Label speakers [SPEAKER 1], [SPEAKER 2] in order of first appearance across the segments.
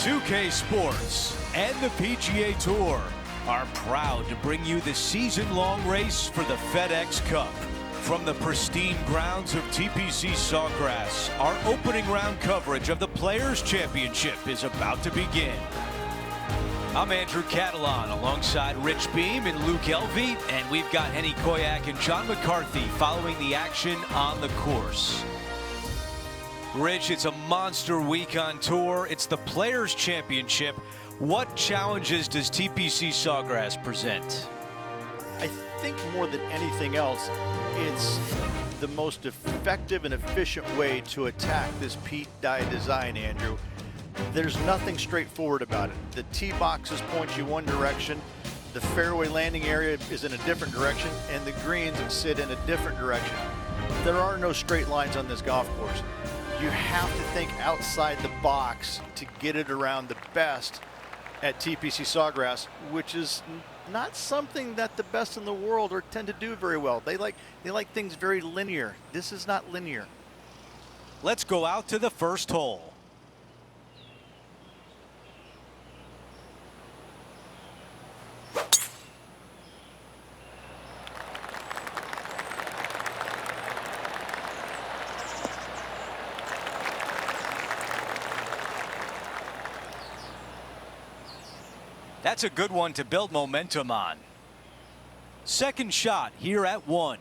[SPEAKER 1] 2K Sports and the PGA Tour are proud to bring you the season-long race for the FedEx Cup. From the pristine grounds of TPC Sawgrass, our opening round coverage of the Players' Championship is about to begin. I'm Andrew Catalan alongside Rich Beam and Luke Elvey, and we've got Henny Koyak and John McCarthy following the action on the course. Rich, it's a monster week on tour. It's the Players' Championship. What challenges does TPC Sawgrass present?
[SPEAKER 2] I think more than anything else, it's the most effective and efficient way to attack this Pete Dye design, Andrew. There's nothing straightforward about it. The tee boxes point you one direction, the fairway landing area is in a different direction, and the greens sit in a different direction. There are no straight lines on this golf course. You have to think outside the box to get it around the best at TPC Sawgrass, which is not something that the best in the world tend to do very well. They like things very linear. This is not linear.
[SPEAKER 1] Let's go out to the first hole. That's a good one to build momentum on. Second shot here at 1.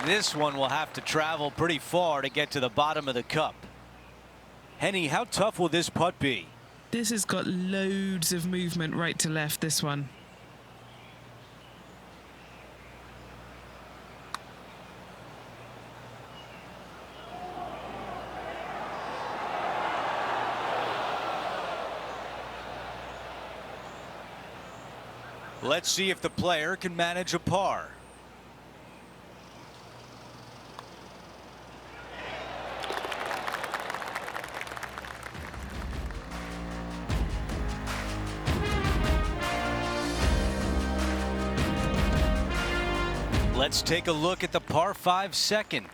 [SPEAKER 1] This one will have to travel pretty far to get to the bottom of the cup. Henny, how tough will this putt be?
[SPEAKER 3] This has got loads of movement right to left, this one.
[SPEAKER 1] Let's see if the player can manage a par. Let's take a look at the par 5 second.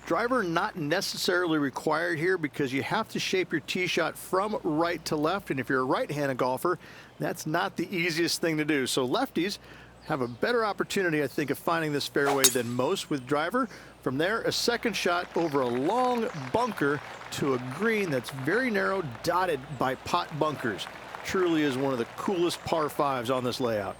[SPEAKER 2] Driver not necessarily required here because you have to shape your tee shot from right to left, and if you're a right-handed golfer, that's not the easiest thing to do. So lefties have a better opportunity, I think, of finding this fairway than most with driver. From there, a second shot over a long bunker to a green that's very narrow, dotted by pot bunkers. Truly is one of the coolest par 5s on this layout.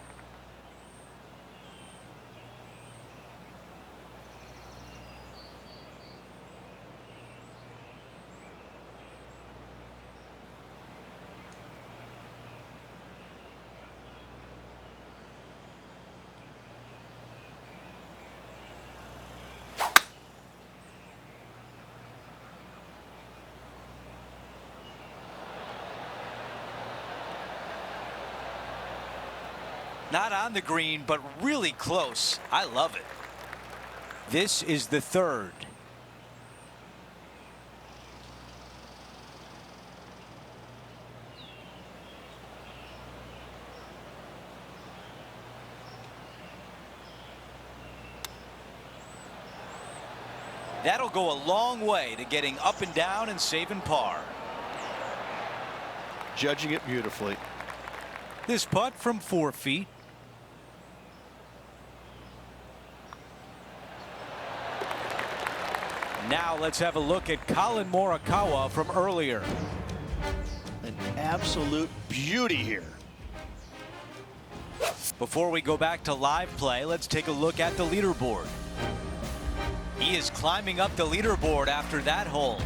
[SPEAKER 1] Not on the green, but really close. I love it. This is the third. That'll go a long way to getting up and down and saving par.
[SPEAKER 2] Judging it beautifully.
[SPEAKER 1] This putt from 4 feet. Now let's have a look at Colin Morikawa from earlier.
[SPEAKER 2] An absolute beauty here.
[SPEAKER 1] Before we go back to live play, let's take a look at the leaderboard. He is climbing up the leaderboard after that hole.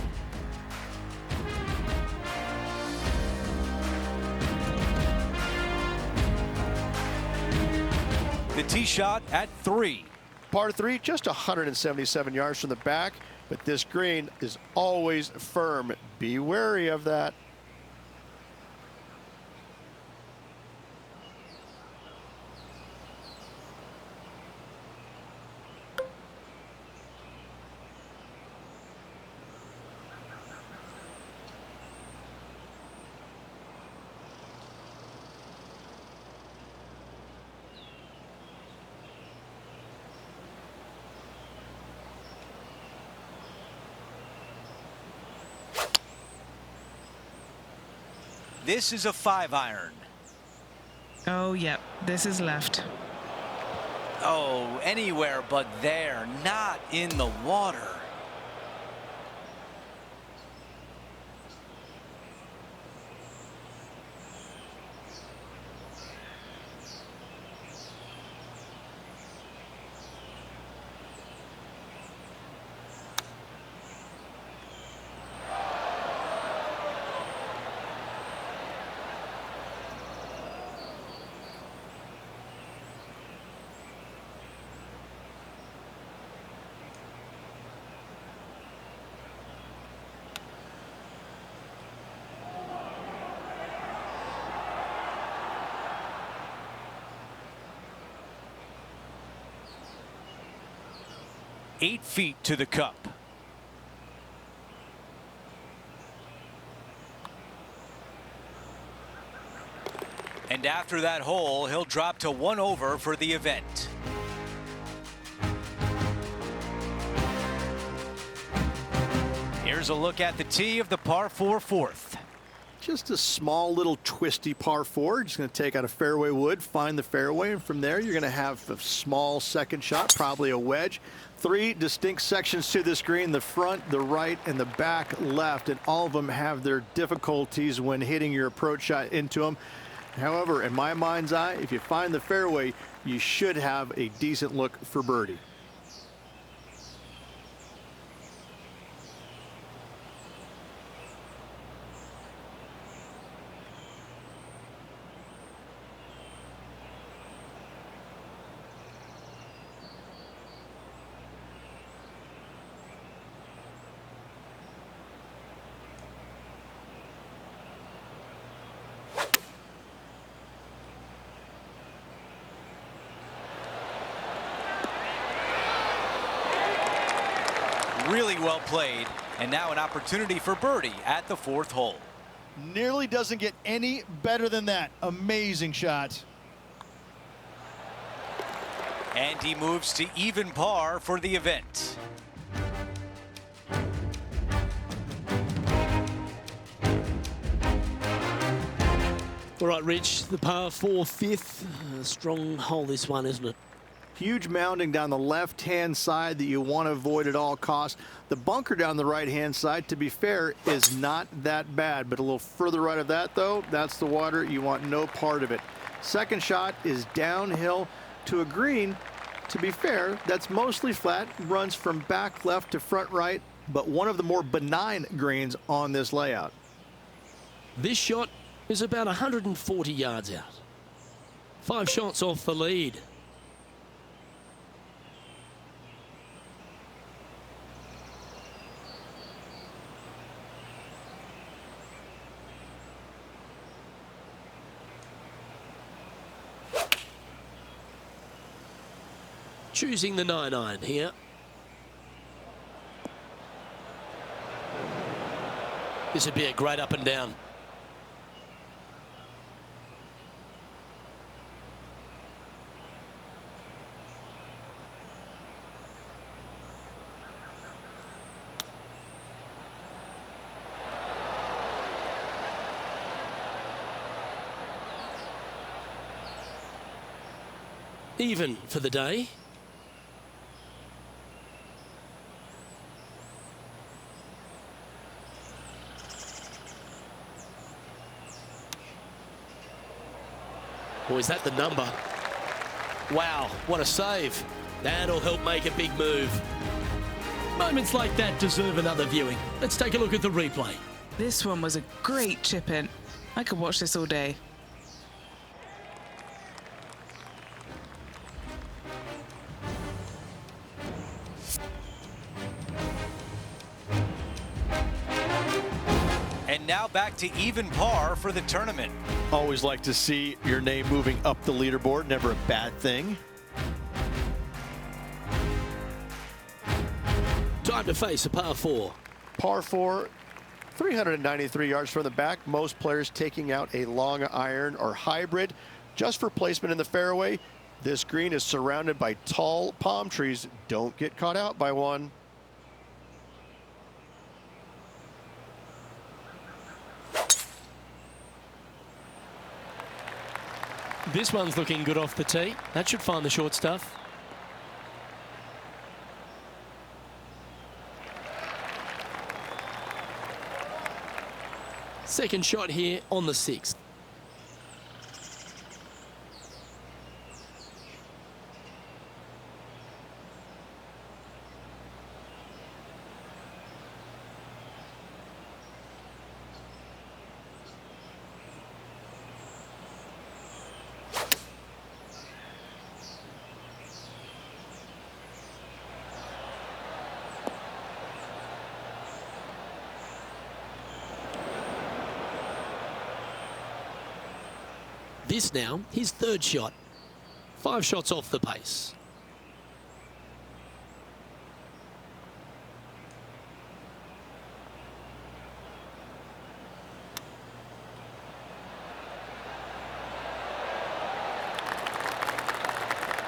[SPEAKER 1] The tee shot at 3.
[SPEAKER 2] Par 3, just 177 yards from the back, but this green is always firm. Be wary of that.
[SPEAKER 1] this is a 5-iron.
[SPEAKER 3] Oh, yep. This is left.
[SPEAKER 1] Oh, anywhere but there, not in the water. Eight feet to the cup. And after that hole, he'll drop to 1 over for the event. Here's a look at the tee of the par 4 fourth.
[SPEAKER 2] Just a small little twisty par 4. Just going to take out a fairway wood, find the fairway, and from there you're going to have a small second shot, probably a wedge. 3 distinct sections to this green: the front, the right, and the back left, and all of them have their difficulties when hitting your approach shot into them. However, in my mind's eye, if you find the fairway, you should have a decent look for birdie.
[SPEAKER 1] Really well played, and now an opportunity for birdie at the 4th hole.
[SPEAKER 4] Nearly doesn't get any better than that. Amazing shot.
[SPEAKER 1] And he moves to even par for the event.
[SPEAKER 5] All right, Rich, the par 4 fifth. Strong hole, this one, isn't it?
[SPEAKER 2] Huge mounding down the left-hand side that you want to avoid at all costs. The bunker down the right-hand side, to be fair, is not that bad, but a little further right of that, though, that's the water. You want no part of it. Second shot is downhill to a green. To be fair, that's mostly flat, runs from back left to front right, but one of the more benign greens on this layout.
[SPEAKER 5] This shot is about 140 yards out. 5 shots off the lead. Choosing the 9-iron here. This would be a great up and down. Even for the day. Or is that the number? Wow, what a save. That'll help make a big move. Moments like that deserve another viewing. Let's take a look at the replay.
[SPEAKER 3] This one was a great chip in. I could watch this all day.
[SPEAKER 1] And now back to even par for the tournament.
[SPEAKER 2] Always like to see your name moving up the leaderboard. Never a bad thing.
[SPEAKER 5] Time to face a par 4.
[SPEAKER 2] Par 4, 393 yards from the back. Most players taking out a long iron or hybrid just for placement in the fairway. This green is surrounded by tall palm trees. Don't get caught out by one.
[SPEAKER 5] This one's looking good off the tee. That should find the short stuff. Second shot here on the 6th. This now, his third shot. 5 shots off the pace.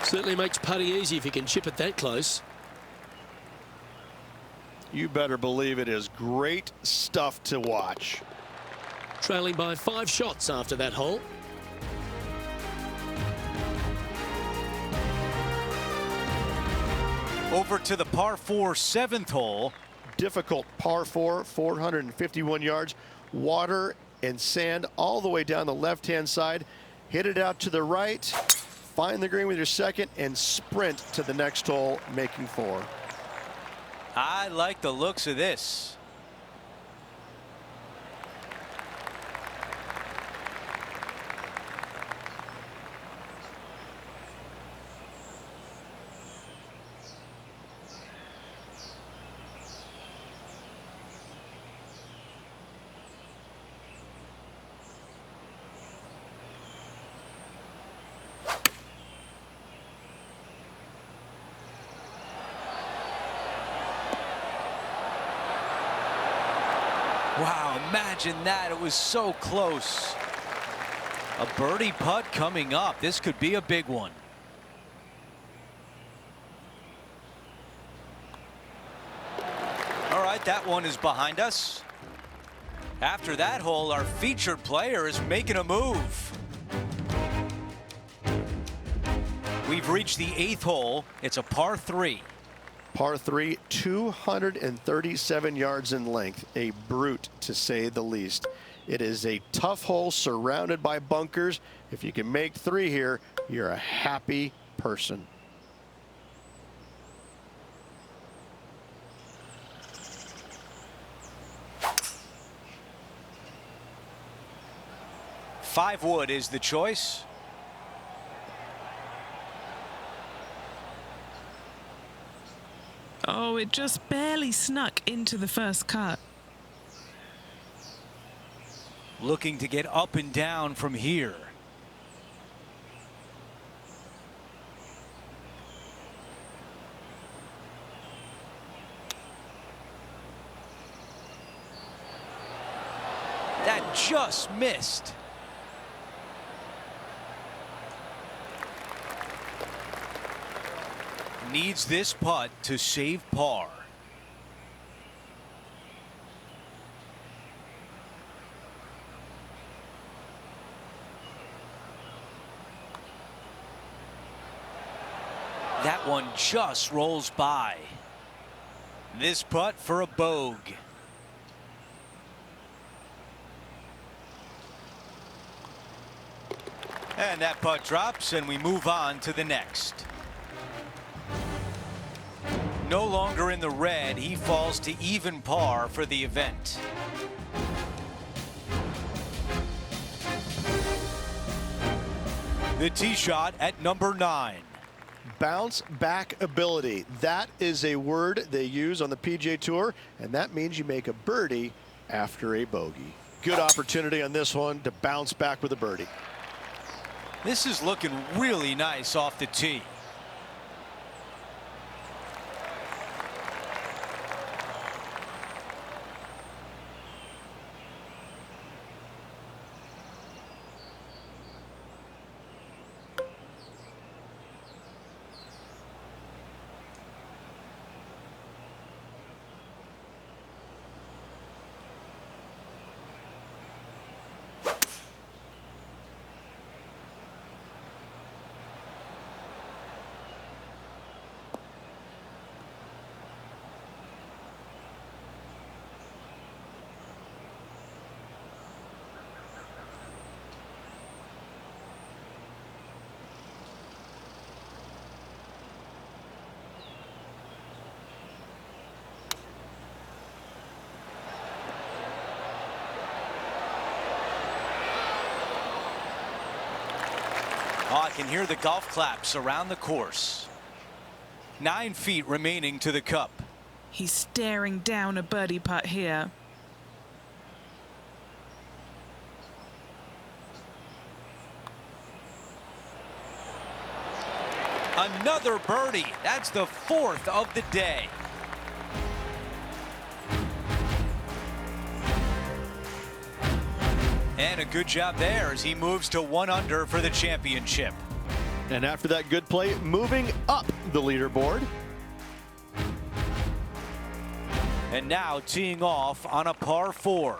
[SPEAKER 5] Certainly makes putting easy if you can chip it that close.
[SPEAKER 2] You better believe it is great stuff to watch.
[SPEAKER 5] Trailing by 5 shots after that hole.
[SPEAKER 1] Over to the par 4 7th hole.
[SPEAKER 2] Difficult par 4, 451 yards, water and sand all the way down the left-hand side. Hit it out to the right, find the green with your second, and sprint to the next hole, making 4.
[SPEAKER 1] I like the looks of this. Wow, imagine that. It was so close. A birdie putt coming up. This could be a big one. All right, that one is behind us. After that hole, our featured player is making a move. We've reached the 8th hole. It's a par 3.
[SPEAKER 2] Par 3, 237 yards in length, a brute to say the least. It is a tough hole surrounded by bunkers. If you can make 3 here, you're a happy person.
[SPEAKER 1] Five wood is the choice.
[SPEAKER 3] Oh, it just barely snuck into the first cut.
[SPEAKER 1] Looking to get up and down from here. That just missed. Needs this putt to save par. That one just rolls by. This putt for a bogey. And that putt drops, and we move on to the next. No longer in the red, he falls to even par for the event. The tee shot at number 9.
[SPEAKER 2] Bounce back ability. That is a word they use on the PGA Tour, and that means you make a birdie after a bogey. Good opportunity on this one to bounce back with a birdie.
[SPEAKER 1] This is looking really nice off the tee. Oh, I can hear the golf claps around the course. 9 feet remaining to the cup.
[SPEAKER 3] He's staring down a birdie putt here.
[SPEAKER 1] Another birdie. That's the 4th of the day. And a good job there as he moves to 1 under for the championship.
[SPEAKER 2] And after that good play, moving up the leaderboard.
[SPEAKER 1] And now teeing off on a par 4.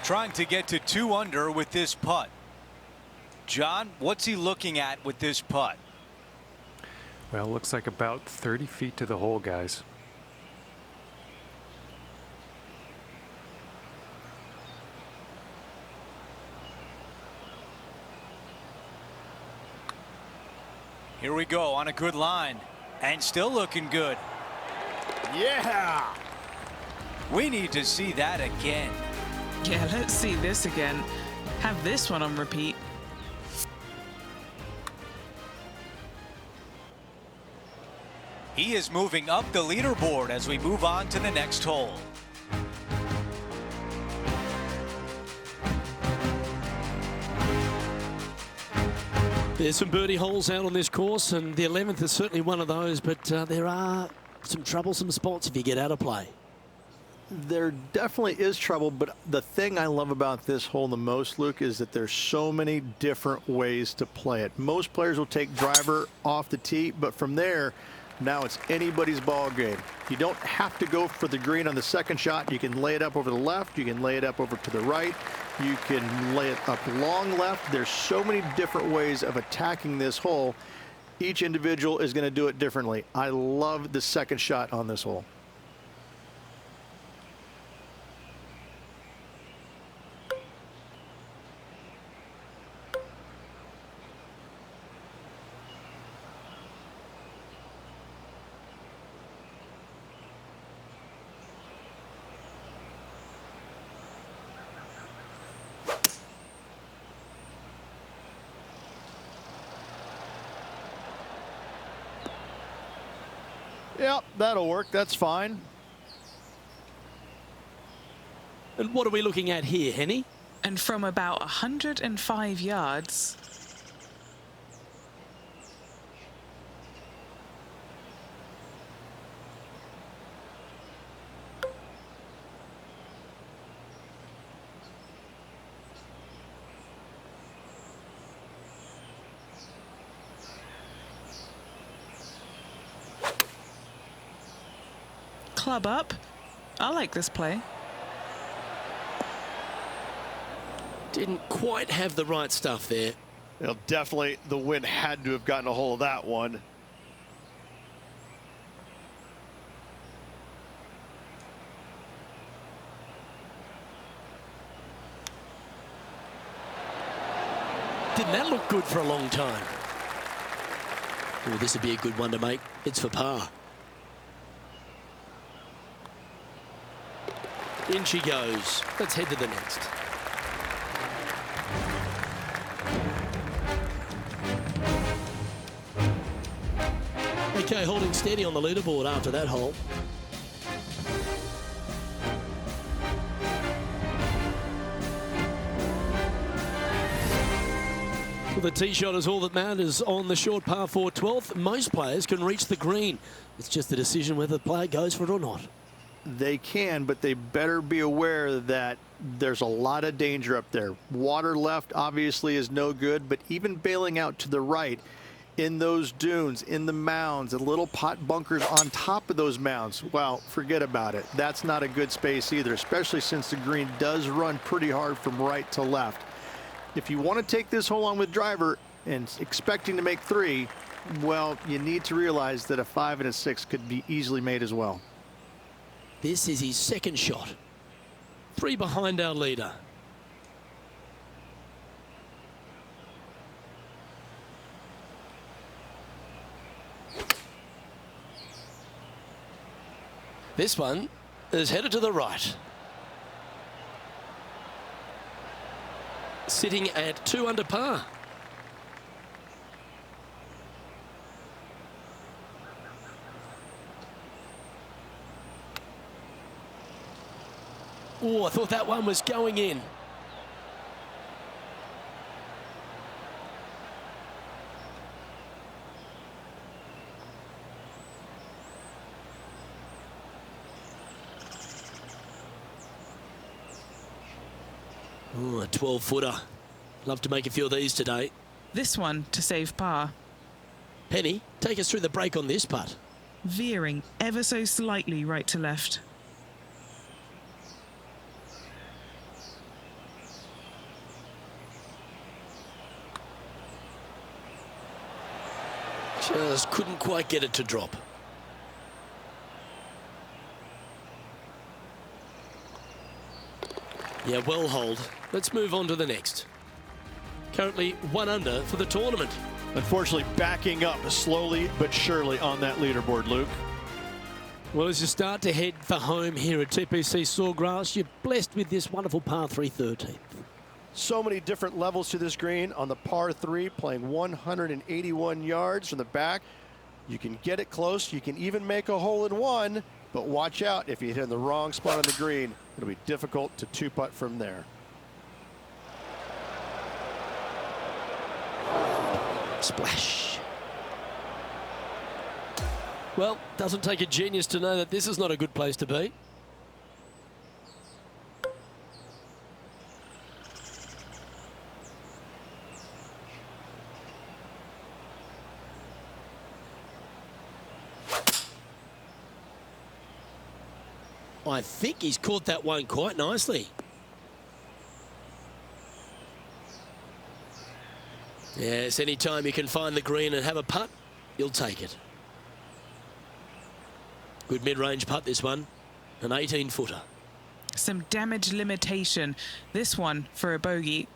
[SPEAKER 1] Trying to get to 2 under with this putt. John, what's he looking at with this putt?
[SPEAKER 6] Well, looks like about 30 feet to the hole, guys.
[SPEAKER 1] Here we go on a good line. And still looking good.
[SPEAKER 2] Yeah!
[SPEAKER 1] We need to see that again.
[SPEAKER 3] Yeah, let's see this again. Have this one on repeat.
[SPEAKER 1] He is moving up the leaderboard as we move on to the next hole.
[SPEAKER 5] There's some birdie holes out on this course, and the 11th is certainly one of those, but there are some troublesome spots if you get out of play.
[SPEAKER 2] There definitely is trouble, but the thing I love about this hole the most, Luke, is that there's so many different ways to play it. Most players will take driver off the tee, but from there, now it's anybody's ball game. You don't have to go for the green on the second shot. You can lay it up over the left. You can lay it up over to the right. You can lay it up long left. There's so many different ways of attacking this hole. Each individual is going to do it differently. I love the second shot on this hole. Yep, that'll work. That's fine.
[SPEAKER 5] And what are we looking at here, Henny?
[SPEAKER 3] And from about 105 yards. Club up. I like this play.
[SPEAKER 5] Didn't quite have the right stuff there.
[SPEAKER 2] Well, definitely the wind had to have gotten a hold of that one.
[SPEAKER 5] Didn't that look good for a long time? Oh, this would be a good one to make. It's for par. In she goes. Let's head to the next. okay holding steady on the leaderboard after that hole. Well, the tee shot is all that matters on the short par 4 12th. Most players can reach the green. It's just a decision whether the player goes for it or not.
[SPEAKER 2] They can, but they better be aware that there's a lot of danger up there. Water left obviously is no good, but even bailing out to the right in those dunes, in the mounds, and little pot bunkers on top of those mounds, well, forget about it. That's not a good space either, especially since the green does run pretty hard from right to left. If you want to take this hole on with driver and expecting to make 3, well, you need to realize that a 5 and a 6 could be easily made as well.
[SPEAKER 5] This is his second shot. 3 behind our leader. This one is headed to the right. Sitting at 2 under par. Oh, I thought that one was going in. Oh, a 12-footer. Love to make a few of these today.
[SPEAKER 3] This one to save par.
[SPEAKER 5] Penny, take us through the break on this putt.
[SPEAKER 3] Veering ever so slightly right to left.
[SPEAKER 5] Just couldn't quite get it to drop. Yeah, well hold. Let's move on to the next. Currently 1 under for the tournament.
[SPEAKER 2] Unfortunately, backing up slowly but surely on that leaderboard, Luke.
[SPEAKER 5] Well, as you start to head for home here at TPC Sawgrass, you're blessed with this wonderful par 3 13th.
[SPEAKER 7] So many different levels to this green. On the par 3, playing 181 yards from the back. You can get it close. You can even make a hole in one. But watch out, if you hit in the wrong spot on the green, it'll be difficult to 2-putt from there.
[SPEAKER 5] Splash. Well, doesn't take a genius to know that this is not a good place to be. I think he's caught that one quite nicely. Yes, anytime you can find the green and have a putt, you'll take it. Good mid-range putt, this one. An 18-footer.
[SPEAKER 3] Some damage limitation. This one for a bogey.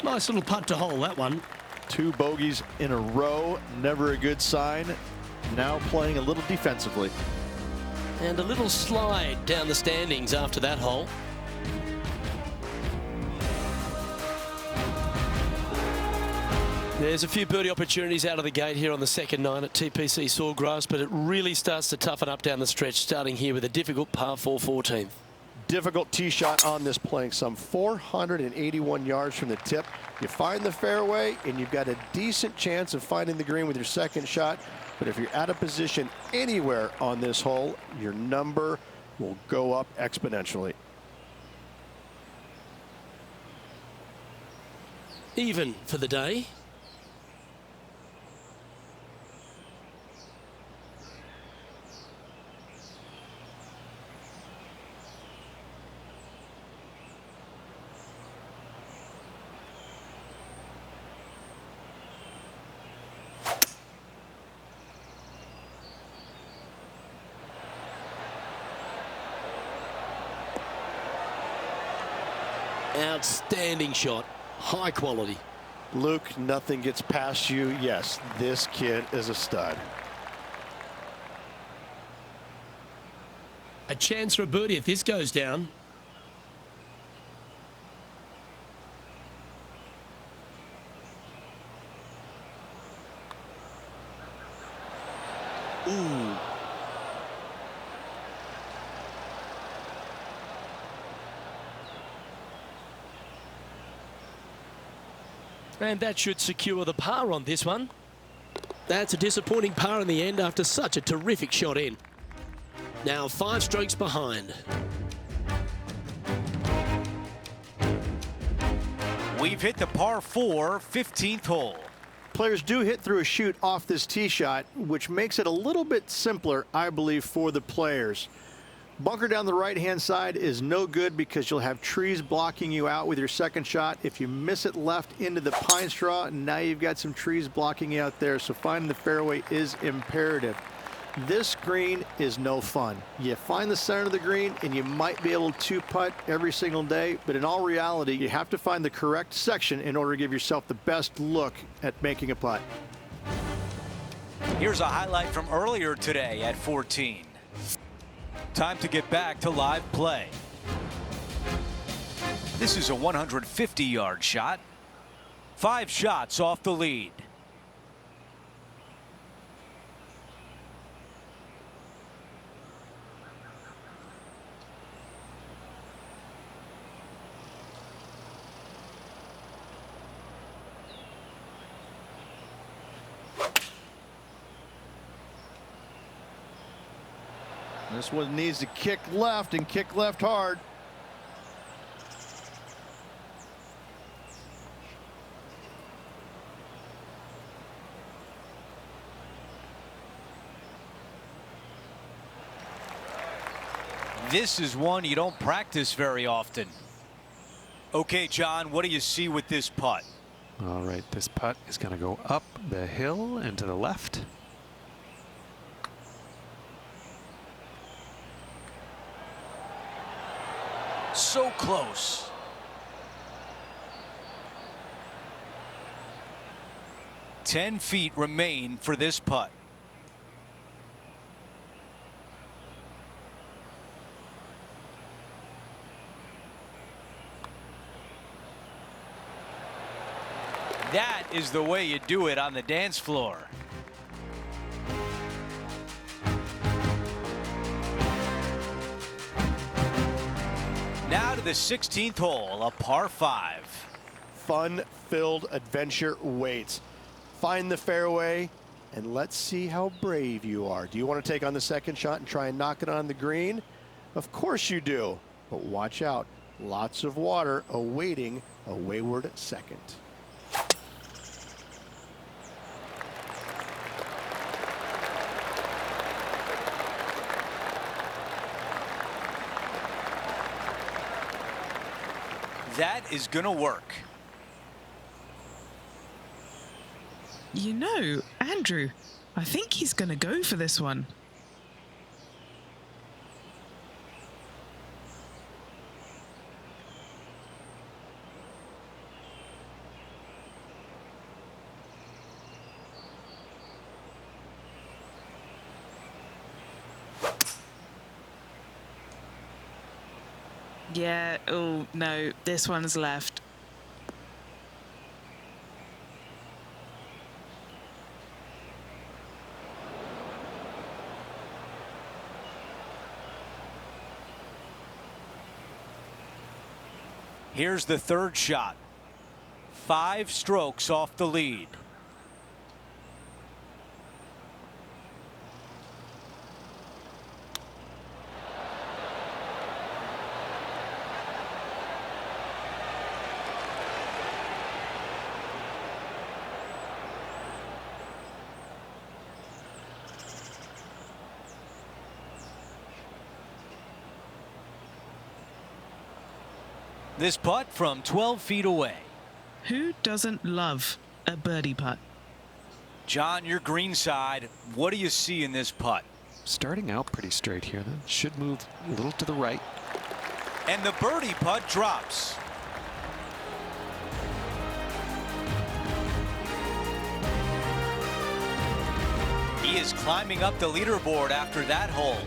[SPEAKER 5] Nice little putt to hole, that one.
[SPEAKER 2] 2 bogeys in a row, never a good sign. Now playing a little defensively.
[SPEAKER 5] And a little slide down the standings after that hole. There's a few birdie opportunities out of the gate here on the second 9 at TPC Sawgrass, but it really starts to toughen up down the stretch, starting here with a difficult par 4 14th.
[SPEAKER 7] Difficult tee shot on this, playing some 481 yards from the tip. You find the fairway and you've got a decent chance of finding the green with your second shot. But if you're out of position anywhere on this hole, your number will go up exponentially.
[SPEAKER 5] Even for the day. Outstanding shot, high quality.
[SPEAKER 7] Luke, nothing gets past you. Yes, this kid is a stud.
[SPEAKER 5] A chance for a birdie if this goes down. Ooh. And that should secure the par on this one. That's a disappointing par in the end after such a terrific shot in. Now 5 strokes behind.
[SPEAKER 1] We've hit the par 4 15th hole.
[SPEAKER 2] Players do hit through a chute off this tee shot, which makes it a little bit simpler, I believe, for the players. Bunker down the right-hand side is no good because you'll have trees blocking you out with your second shot. If you miss it left into the pine straw, now you've got some trees blocking you out there, so finding the fairway is imperative. This green is no fun. You find the center of the green and you might be able to putt every single day, but in all reality, you have to find the correct section in order to give yourself the best look at making a putt.
[SPEAKER 1] Here's a highlight from earlier today at 14. Time to get back to live play. This is a 150-yard shot. 5 shots off the lead.
[SPEAKER 4] This one needs to kick left and kick left hard.
[SPEAKER 1] This is one you don't practice very often. Okay, John, what do you see with this putt?
[SPEAKER 6] All right, this putt is going to go up the hill and to the left.
[SPEAKER 1] So close. Ten feet remain for this putt. That is the way you do it on the dance floor. Now to the 16th hole, a par 5.
[SPEAKER 7] Fun-filled adventure waits. Find the fairway, and let's see how brave you are. Do you want to take on the second shot and try and knock it on the green? Of course you do, but watch out. Lots of water awaiting a wayward second.
[SPEAKER 1] That is gonna work.
[SPEAKER 3] You know, Andrew, I think he's going to go for this one. Yeah, oh no, this one's left.
[SPEAKER 1] Here's the third shot. 5 strokes off the lead. This putt from 12 feet away.
[SPEAKER 3] Who doesn't love a birdie putt?
[SPEAKER 1] John, your green side, what do you see in this putt?
[SPEAKER 6] Starting out pretty straight here. That should move a little to the right.
[SPEAKER 1] And the birdie putt drops. He is climbing up the leaderboard after that hole.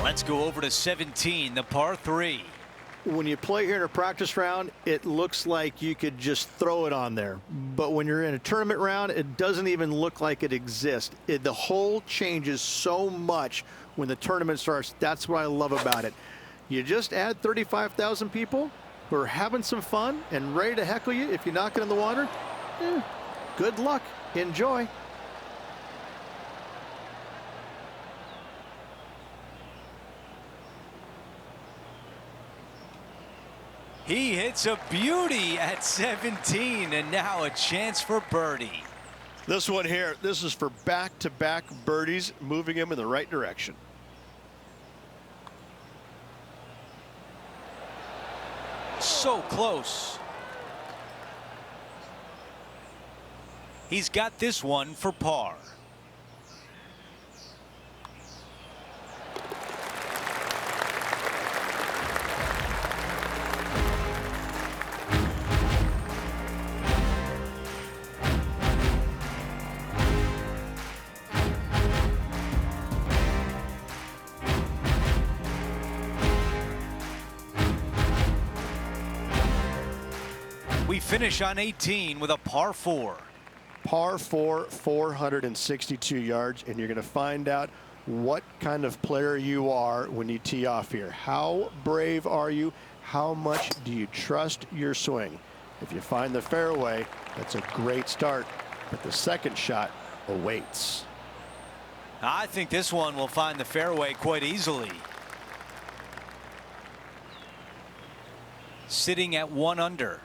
[SPEAKER 1] Let's go over to 17, the par 3.
[SPEAKER 2] When you play here in a practice round, it looks like you could just throw it on there. But when you're in a tournament round, it doesn't even look like it exists. The hole changes so much when the tournament starts. That's what I love about it. You just add 35,000 people who are having some fun and ready to heckle you if you knock it in the water. Good luck. Enjoy.
[SPEAKER 1] He hits a beauty at 17, and now a chance for birdie.
[SPEAKER 7] This one here, this is for back-to-back birdies, moving him in the right direction.
[SPEAKER 1] So close. He's got this one for par. We finish on 18 with a par 4.
[SPEAKER 7] Par 4, 462 yards, and you're going to find out what kind of player you are when you tee off here. How brave are you? How much do you trust your swing? If you find the fairway, that's a great start, but the second shot awaits.
[SPEAKER 1] I think this one will find the fairway quite easily. Sitting at 1 under.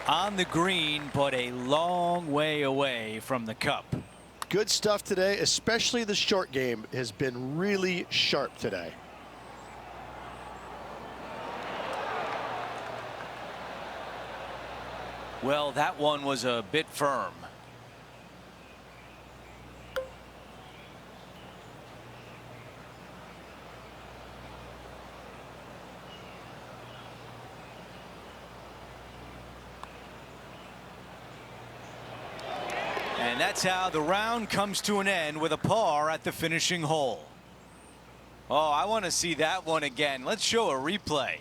[SPEAKER 1] On the green, but a long way away from the cup.
[SPEAKER 7] Good stuff today, especially the short game has been really sharp today.
[SPEAKER 1] Well, that one was a bit firm. And that's how the round comes to an end with a par at the finishing hole. Oh, I want to see that one again. Let's show a replay.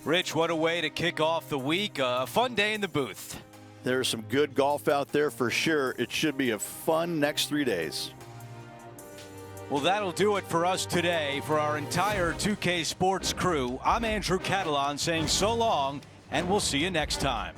[SPEAKER 1] Rich, what a way to kick off the week. A fun day in the booth.
[SPEAKER 2] There's some good golf out there for sure. It should be a fun next 3 days.
[SPEAKER 1] Well, that'll do it for us today. For our entire 2K Sports crew, I'm Andrew Catalan saying so long, and we'll see you next time.